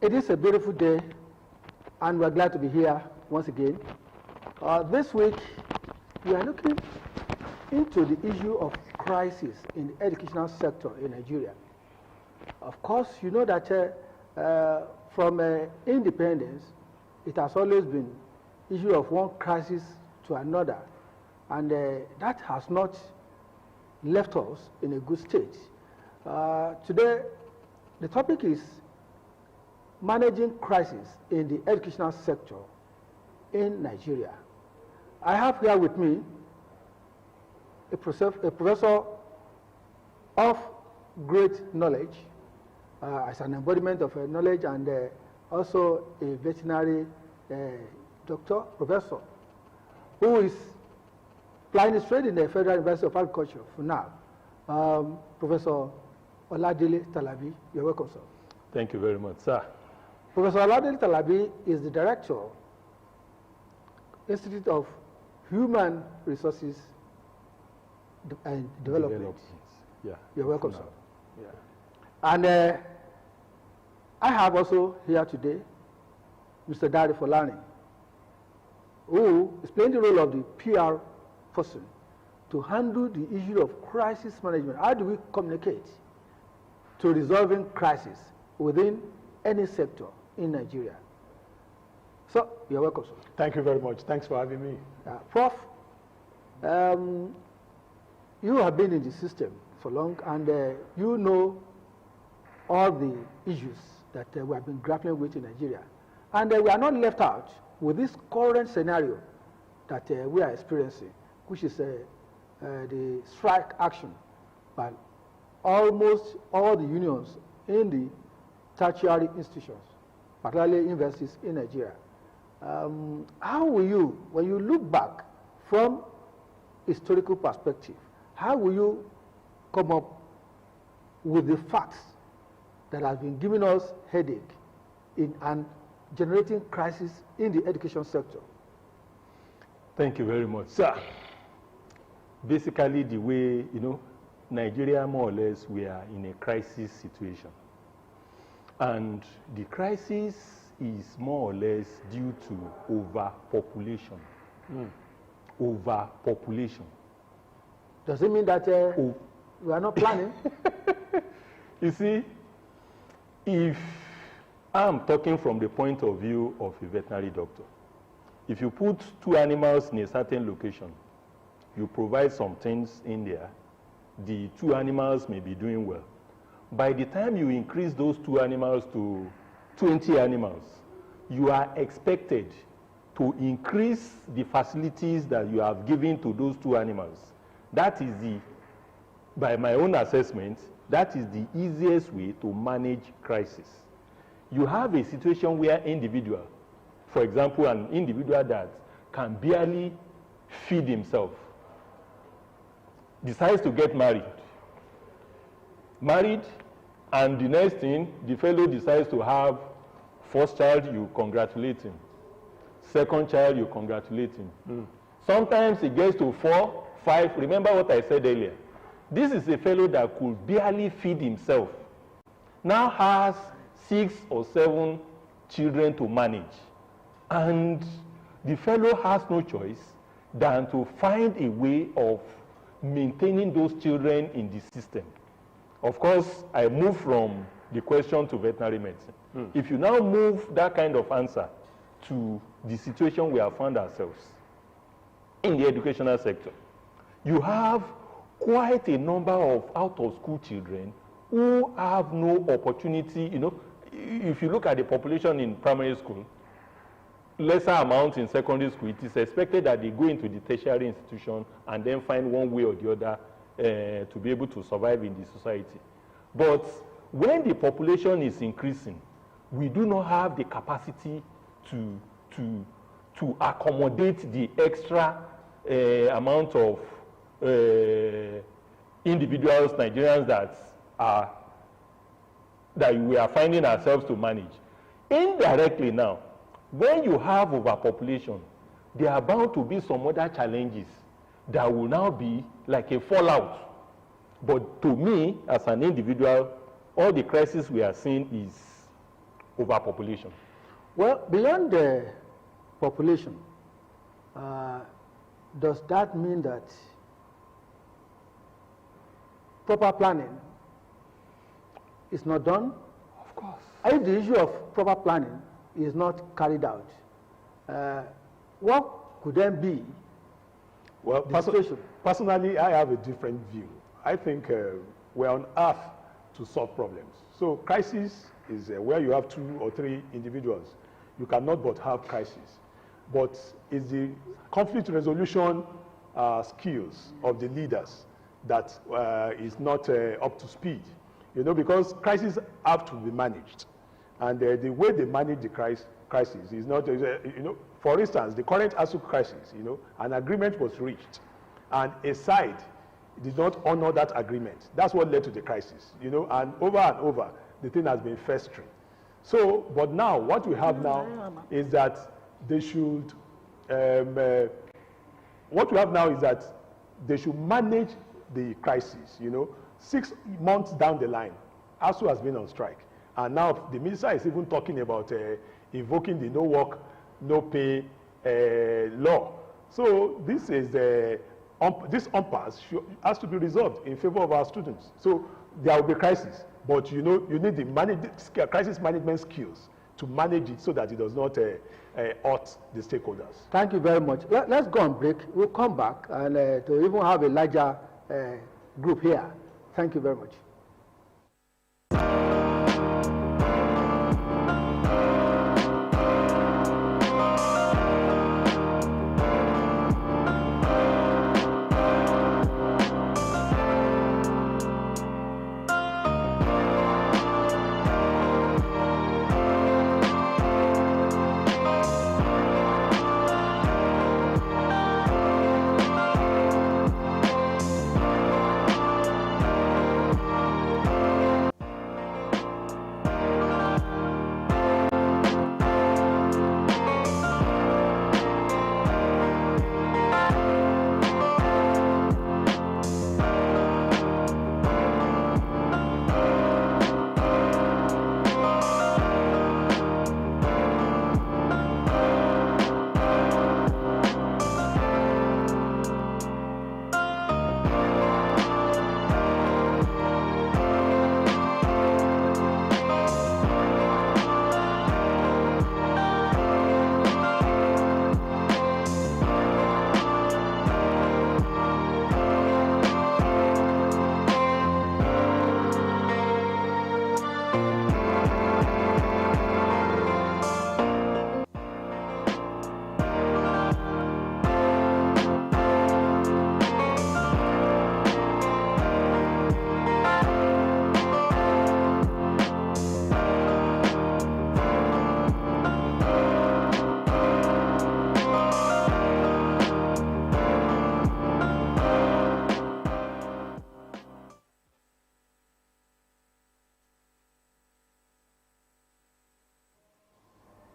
It is a beautiful day, and we're glad to be here once again. This week, we are looking into the issue of crisis in the educational sector in Nigeria. Of course, you know that from independence, it has always been issue of one crisis to another, and that has not left us in a good state. Today, the topic is managing crisis in the educational sector in Nigeria. I have here with me a professor of great knowledge, as an embodiment of knowledge, and also a veterinary doctor, professor, who is plying his trade in the Federal University of Agriculture, FUNAAB. Professor OLADELE TALABI, you're welcome, sir. Thank you very much, sir. Professor OLADELE TALABI is the director, Institute of Human Resources and Development. Yeah. You're welcome, sir. Yeah. And I have also here today Mr. Dari Folani, who is playing the role of the PR person to handle the issue of crisis management. How do we communicate to resolving crisis within any sector in Nigeria? So, you're welcome, sir. Thank you very much. Thanks for having me. Prof, you have been in the system for long, and you know all the issues that we have been grappling with in Nigeria. And we are not left out with this current scenario that we are experiencing, which is the strike action by almost all the unions in the tertiary institutions, particularly universities in Nigeria. How will you, when you look back from historical perspective, how will you come up with the facts that have been giving us headache and generating crisis in the education sector? Thank you very much, sir. Basically, the way, Nigeria, more or less, we are in a crisis situation. And the crisis is more or less due to overpopulation. Overpopulation. Does it mean that we are not planning? You see, if I'm talking from the point of view of a veterinary doctor, if you put two animals in a certain location, you provide some things in there, the two animals may be doing well. By the time you increase those two animals to 20 animals, you are expected to increase the facilities that you have given to those two animals. That is by my own assessment, that is the easiest way to manage crisis. You have a situation where individual, for example, an individual that can barely feed himself, decides to get married, and the next thing, the fellow decides to have first child, you congratulate him. Second child, you congratulate him. Sometimes it gets to 4, 5. Remember what I said earlier. This is a fellow that could barely feed himself, now has 6 or 7 children to manage. And the fellow has no choice than to find a way of maintaining those children in the system. Of course, I move from the question to veterinary medicine. If you now move that kind of answer to the situation we have found ourselves in the educational sector, you have quite a number of out-of-school children who have no opportunity. If you look at the population in primary school, lesser amount in secondary school, it is expected that they go into the tertiary institution and then find one way or the other to be able to survive in the society. But when the population is increasing, we do not have the capacity to accommodate the extra amount of individuals, Nigerians that we are finding ourselves to manage. Indirectly now, when you have overpopulation, there are bound to be some other challenges that will now be like a fallout. But to me, as an individual, all the crisis we are seeing is overpopulation? Well, beyond the population, does that mean that proper planning is not done? Of course. If the issue of proper planning is not carried out, what could then be Well, the situation? personally, I have a different view. I think we're on earth to solve problems. So crisis is where you have 2 or 3 individuals. You cannot but have crisis. But it's the conflict resolution skills of the leaders that is not up to speed. You know, because crises have to be managed. And the way they manage the crisis is not, you know, for instance, the current ASUU crisis, you know, an agreement was reached, and a side did not honor that agreement. That's what led to the crisis, you know, and over, the thing has been festering. So, but now, what we have now is that they should, what we have now is that they should manage the crisis, you know. 6 months down the line, ASUU has been on strike. And now the minister is even talking about invoking the no work, no pay law. So this is this impasse has to be resolved in favor of our students. So there will be crisis, but you know, you need the crisis management skills to manage it so that it does not hurt the stakeholders. Thank you very much. Let's go on break. We'll come back and to even have a larger group here. Thank you very much.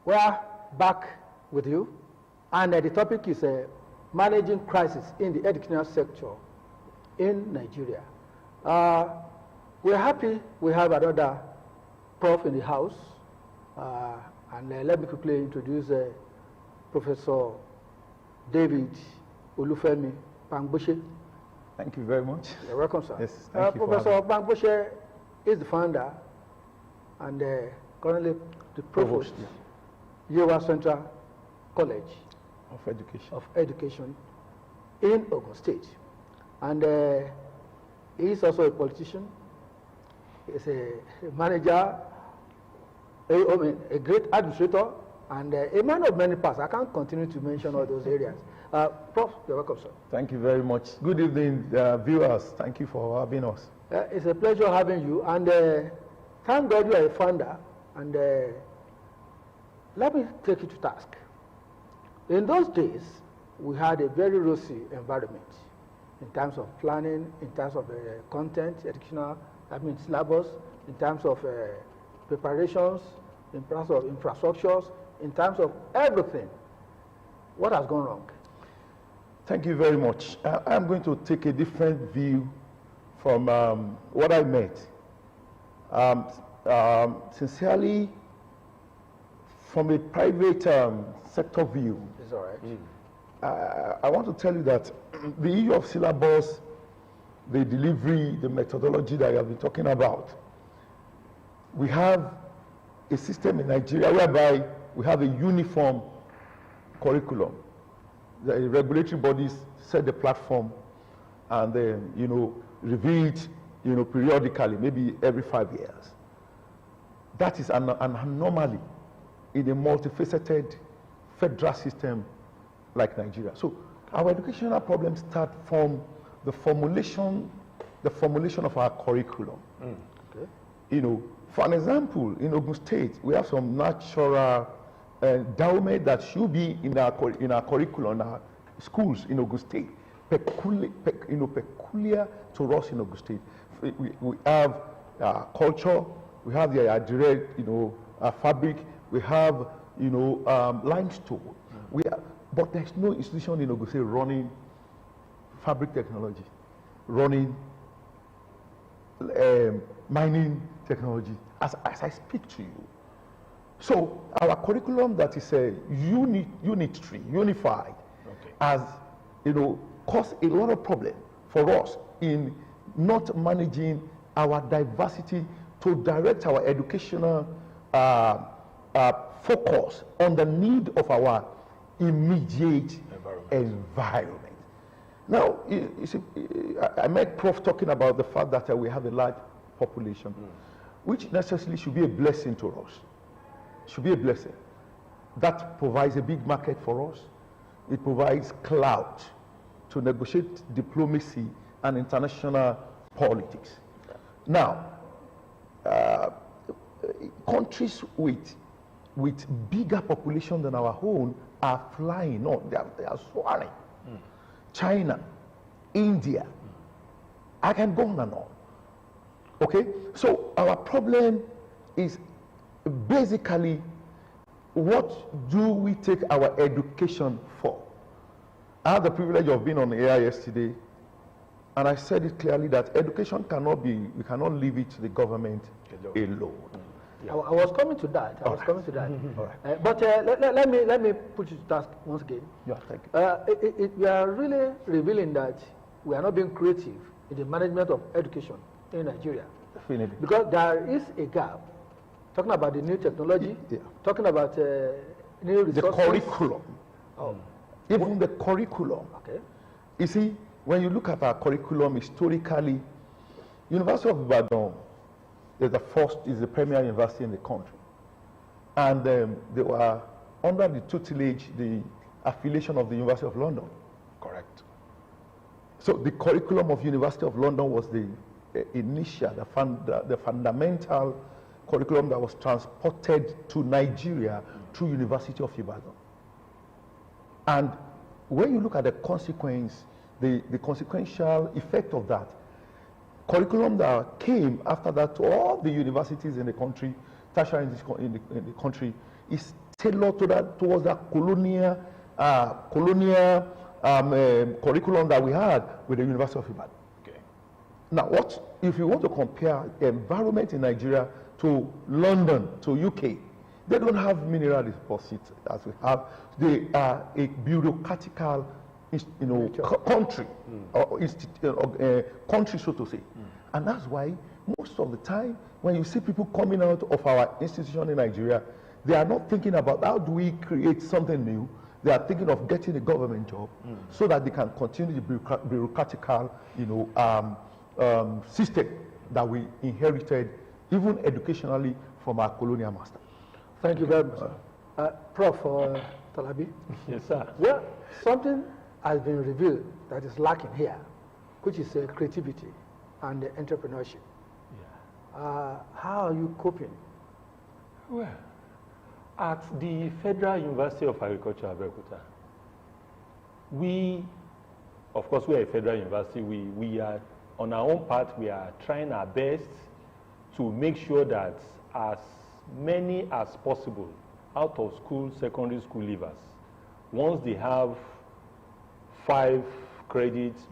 We are back with you, and the topic is managing crisis in the educational sector in Nigeria. We're happy we have another prof in the house, and let me quickly introduce Professor David OLUFEMI BAMGBOSE. Thank you very much. You're welcome, sir. Yes, thank you. Professor BAMGBOSE is the founder and currently the provost. YEWA Central College of Education in Ogun State. And he is also a politician. He's a manager, a great administrator, and a man of many parts. I can't continue to mention all those areas. Prof, you're welcome, sir. Thank you very much. Good evening, viewers. Thank you for having us. It's a pleasure having you, and thank God you are a founder, and let me take you to task. In those days, we had a very rosy environment in terms of planning, in terms of content, educational, syllabus, in terms of preparations, in terms of infrastructures, in terms of everything. What has gone wrong? Thank you very much. I'm going to take a different view from what I met. Sincerely, from a private sector view, It's all right. I want to tell you that the issue of syllabus, the delivery, the methodology that I have been talking about, we have a system in Nigeria whereby we have a uniform curriculum. The regulatory bodies set the platform and then, review it, periodically, maybe every 5 years. That is an anomaly in a multifaceted federal system like Nigeria. So our educational problems start from the formulation of our curriculum. Okay. For an example, in Ogun State, we have some natural endowment that should be in our curriculum, our schools in Ogun State, peculiar to us in Ogun State. We have culture, we have the direct, fabric, we have, limestone. But there's no institution in Ogun State running fabric technology, running mining technology, as I speak to you. So our curriculum that is unified, has, caused a lot of problem for us in not managing our diversity to direct our educational focus on the need of our immediate environment. Now, you see, I met Prof talking about the fact that we have a large population, which necessarily should be a blessing to us. Should be a blessing. That provides a big market for us. It provides clout to negotiate diplomacy and international politics. Now, countries with bigger population than our own are flying on. They are soaring. China, India, I can go on and on. Okay? So our problem is basically, what do we take our education for? I had the privilege of being on the air yesterday, and I said it clearly that education cannot be, we cannot leave it to the government alone. Yeah. I was coming to that. All right. But let me put you to task once again. Yeah, thank you. We are really revealing that we are not being creative in the management of education in Nigeria. Definitely. Because there is a gap. Talking about the new technology, talking about new resources. The curriculum. Even the curriculum. Okay. You see, when you look at our curriculum historically, University of Ibadan is the premier university in the country. And they were under the tutelage, the affiliation of the University of London. Correct. So the curriculum of University of London was the initial, the fundamental curriculum that was transported to Nigeria through University of Ibadan. And when you look at the consequence, the consequential effect of that, curriculum that came after that to all the universities in the country, tertiary in the country, is tailored towards that colonial curriculum that we had with the University of Ibadan. Okay. Now, if you want to compare the environment in Nigeria to London, to UK, they don't have mineral deposits as we have. They are a bureaucratical, country, or country, so to say. And that's why most of the time, when you see people coming out of our institution in Nigeria, they are not thinking about how do we create something new. They are thinking of getting a government job so that they can continue the bureaucratical, system that we inherited, even educationally, from our colonial master. Thank you very much. Prof. Talabi. Yes, sir. Well, something has been revealed that is lacking here, which is creativity and entrepreneurship. Yeah. How are you coping? Well, at the Federal University of Agriculture, ABEOKUTA, of course, we are a federal university. We are, on our own part, we are trying our best to make sure that as many as possible out of school, secondary school leavers, once they have 5 credits,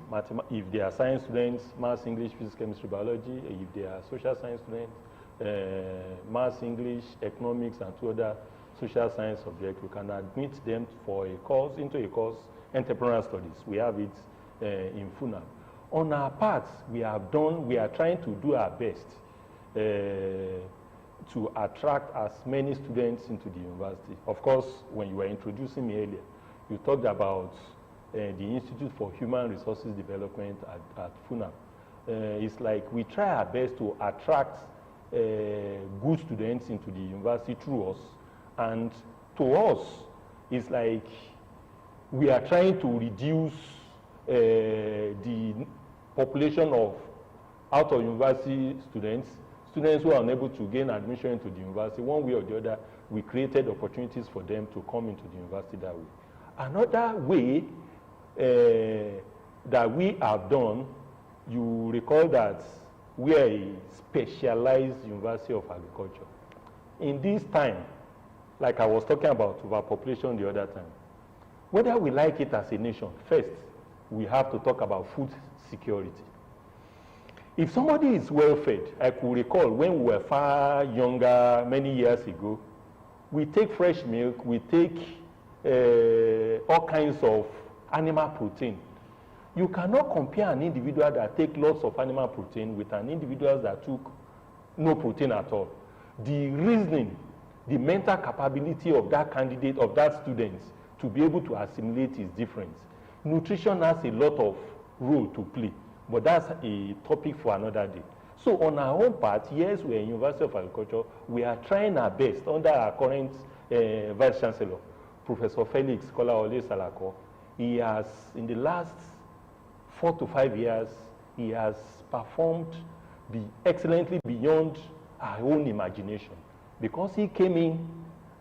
if they are science students, maths, English, physics, chemistry, biology, if they are social science students, maths, English, economics, and 2 other social science subject, we can admit them for a course, into a course, entrepreneurial studies. We have it in FUNAAB. On our part, we are trying to do our best to attract as many students into the university. Of course, when you were introducing me earlier, you talked about the Institute for Human Resources Development at FUNAAB. It's like we try our best to attract good students into the university through us. And to us, it's like we are trying to reduce the population of out-of-university students who are unable to gain admission into the university. One way or the other, we created opportunities for them to come into the university that way. Another way that we have done, you recall that we are a specialized University of Agriculture. In this time, like I was talking about overpopulation the other time, whether we like it as a nation, first, we have to talk about food security. If somebody is well fed, I could recall when we were far younger, many years ago, we take fresh milk, we take all kinds of animal protein. You cannot compare an individual that takes lots of animal protein with an individual that took no protein at all. The reasoning, the mental capability of that candidate, of that student, to be able to assimilate is different. Nutrition has a lot of role to play, but that's a topic for another day. So on our own part, yes, we are in University of Agriculture. We are trying our best under our current Vice Chancellor, Professor Felix Kolaole Salako. He has, in the last 4 to 5 years, he has performed excellently beyond our own imagination, because he came in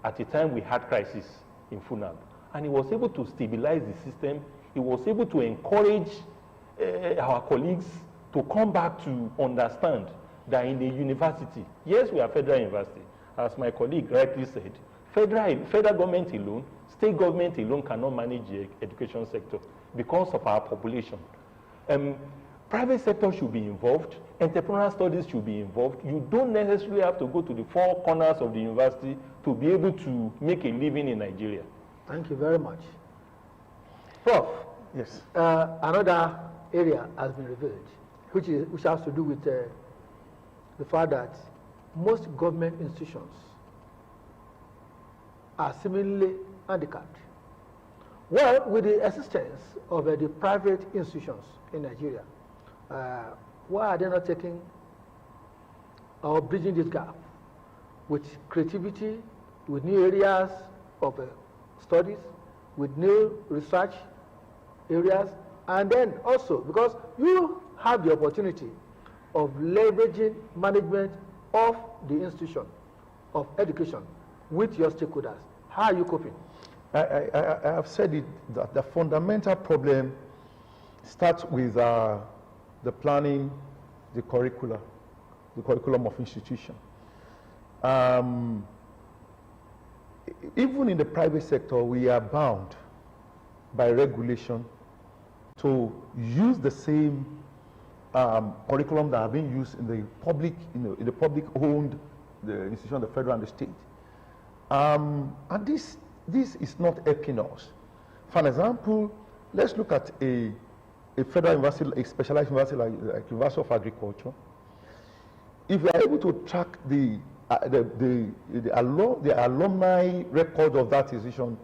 at a time we had crisis in FUNAAB, and he was able to stabilize the system. He was able to encourage our colleagues to come back to understand that in the university, yes, we are federal university, as my colleague rightly said, federal government alone, state government alone cannot manage the education sector because of our population. Private sector should be involved, entrepreneurial studies should be involved. You don't necessarily have to go to the 4 corners of the university to be able to make a living in Nigeria. Thank you very much. Prof, Yes. Another area has been revealed, which has to do with the fact that most government institutions are similarly handicapped. Well, with the assistance of the private institutions in Nigeria, why are they not taking or bridging this gap with creativity, with new areas of studies, with new research areas, and then also because you have the opportunity of leveraging management of the institution of education with your stakeholders. How are you coping? I have said it, that the fundamental problem starts with the planning, the curriculum of institution. Even in the private sector, we are bound by regulation to use the same curriculum that have been used in the public, in the public-owned institution, the federal and the state. And this is not helping us. For an example, let's look at a federal university, a specialized university like University of Agriculture. If we are able to track the alumni record of that institution,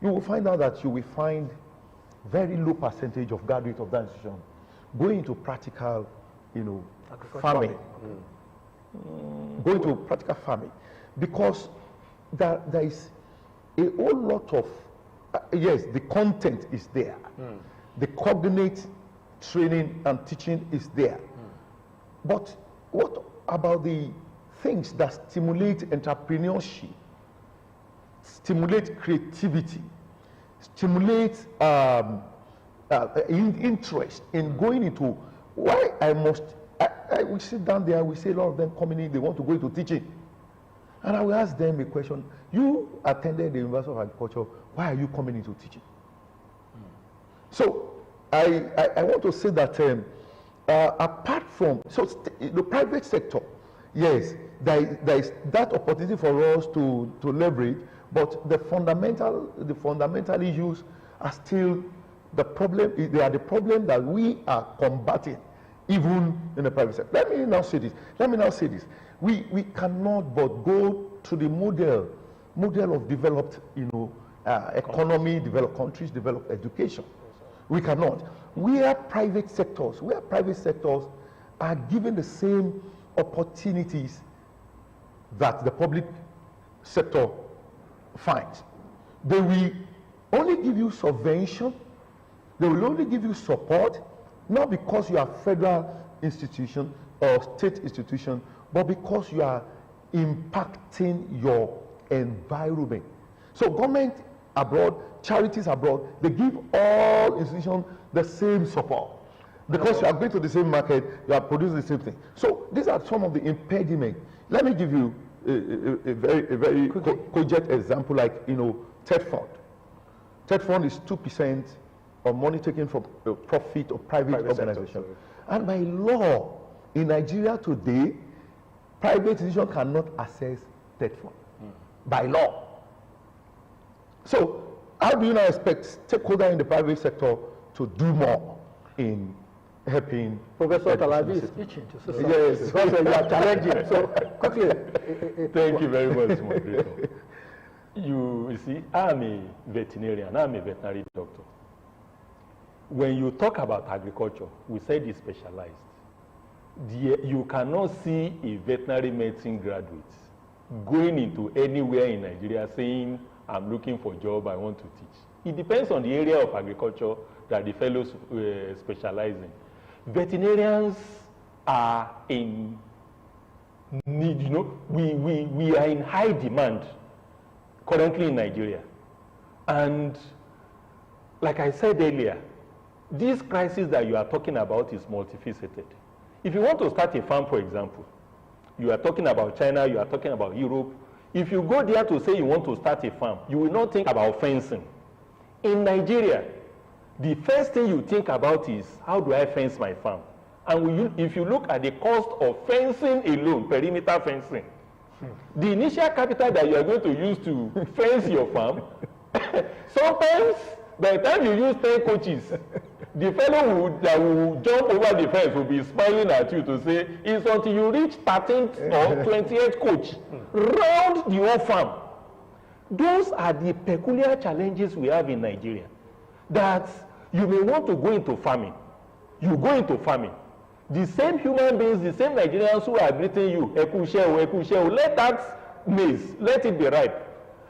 you will find out that you will find very low percentage of graduates of that institution going into practical, farming. Going to practical farming, because there is a whole lot of, yes, the content is there. The coordinate training and teaching is there. But what about the things that stimulate entrepreneurship, stimulate creativity, stimulate interest in going into why we sit down there, we see a lot of them coming in, they want to go into teaching. And I will ask them a question. You attended the University of Agriculture, why are you coming into teaching? So I want to say that apart from, the private sector, yes, there is that opportunity for us to leverage, But the fundamental issues are still the problem. They are the problem that we are combating, even in the private sector. Let me now say this. We cannot but go to the model of developed, economy, developed countries, developed education. We cannot. Where private sectors are given the same opportunities that the public sector finds. They will only give you subvention, they will only give you support, not because you are federal institution or state institution, but because you are impacting your environment. So government abroad, charities abroad, they give all institutions the same support. Because you are going to the same market, you are producing the same thing. So these are some of the impediments. Let me give you a very cogent example, like TED Fund. TED Fund is 2% of money taken from profit of private organization. And by law, in Nigeria today, private institutions cannot access TED Fund. By law. So how do you now expect stakeholders in the private sector to do more in helping? Professor TALABI is itching to say yes, because you are challenging. So quickly. Thank you very much, moderator. You see, I'm a veterinarian. I'm a veterinary doctor. When you talk about agriculture, we said it's specialized. You cannot see a veterinary medicine graduate going into anywhere in Nigeria saying, I'm looking for a job, I want to teach. It depends on the area of agriculture that the fellows specialize in. Veterinarians are in need, we are in high demand currently in Nigeria. And like I said earlier, this crisis that you are talking about is multifaceted. If you want to start a farm, for example, you are talking about China, you are talking about Europe. If you go there to say you want to start a farm, you will not think about fencing. In Nigeria, the first thing you think about is, how do I fence my farm? And if you look at the cost of fencing alone, perimeter fencing, the initial capital that you are going to use to fence your farm, sometimes by the time you use 10 coaches, the fellow that will jump over the fence will be smiling at you to say, it's until you reach 13th or 28th coach, round the whole farm. Those are the peculiar challenges we have in Nigeria. That you may want to go into farming. You go into farming. The same human beings, the same Nigerians who are greeting you, Eku, let that maize, let it be ripe.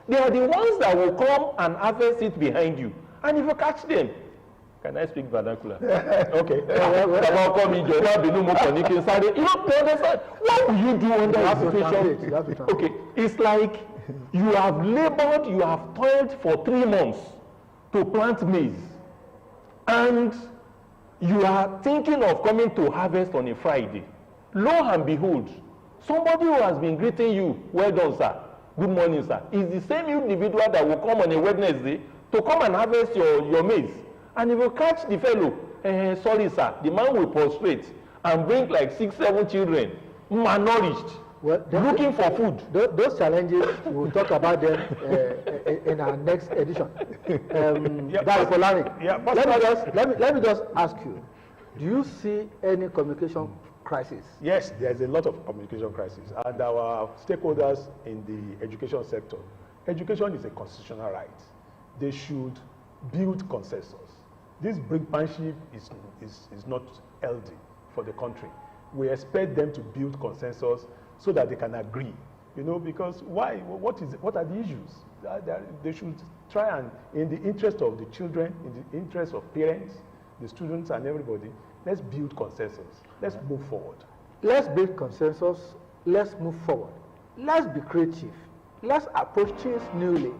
They are the ones that will come and harvest it behind you. And if you catch them, can I speak vernacular? Okay. You understand? What will you do under a situation? Okay, it's like you have labored, you have toiled for 3 months to plant maize, and you are thinking of coming to harvest on a Friday. Lo and behold, somebody who has been greeting you, well done, sir, good morning, sir, is the same individual that will come on a Wednesday to come and harvest your maize. And if you catch the fellow, sorry, sir, the man will prostrate and bring like 6, 7 children, malnourished, looking for food. Those challenges, we'll talk about them in our next edition. That's for Larry. Let me just ask you, do you see any communication crisis? Yes, there's a lot of communication crisis. And our stakeholders in the education sector, education is a constitutional right. They should build consensus. This brinkmanship is not healthy for the country. We expect them to build consensus so that they can agree, because what are the issues? They should try and, in the interest of the children, in the interest of parents, the students and everybody, let's build consensus. Let's move forward. Let's build consensus. Let's move forward. Let's be creative. Let's approach things newly.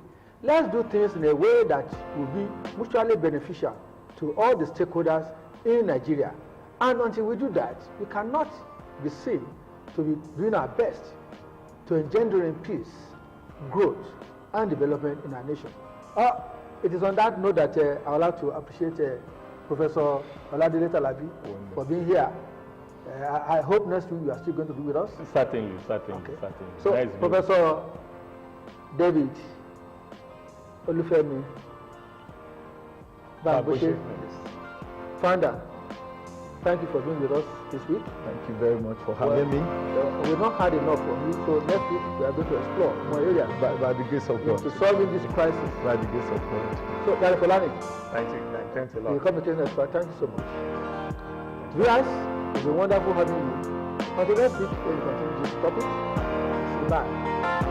Let's do things in a way that will be mutually beneficial to all the stakeholders in Nigeria. And until we do that, we cannot be seen to be doing our best to engendering peace, growth, and development in our nation. It is on that note that I would like to appreciate Professor OLADELE TALABI for being here. I hope next week you are still going to be with us. Certainly. So, nice Professor David OLUFEMI BAMGBOSE, founder. Thank you for being with us this week. Thank you very much for having me. We've not had enough from you, so next week we are going to explore more areas. By the grace of God. To solving this crisis. By the grace of God. So, Dr. Polani. Thank you. Thanks a lot. You come to expert. Thank you so much. Viewers, it's been wonderful having you. Until next week, when we continue this topic, bye.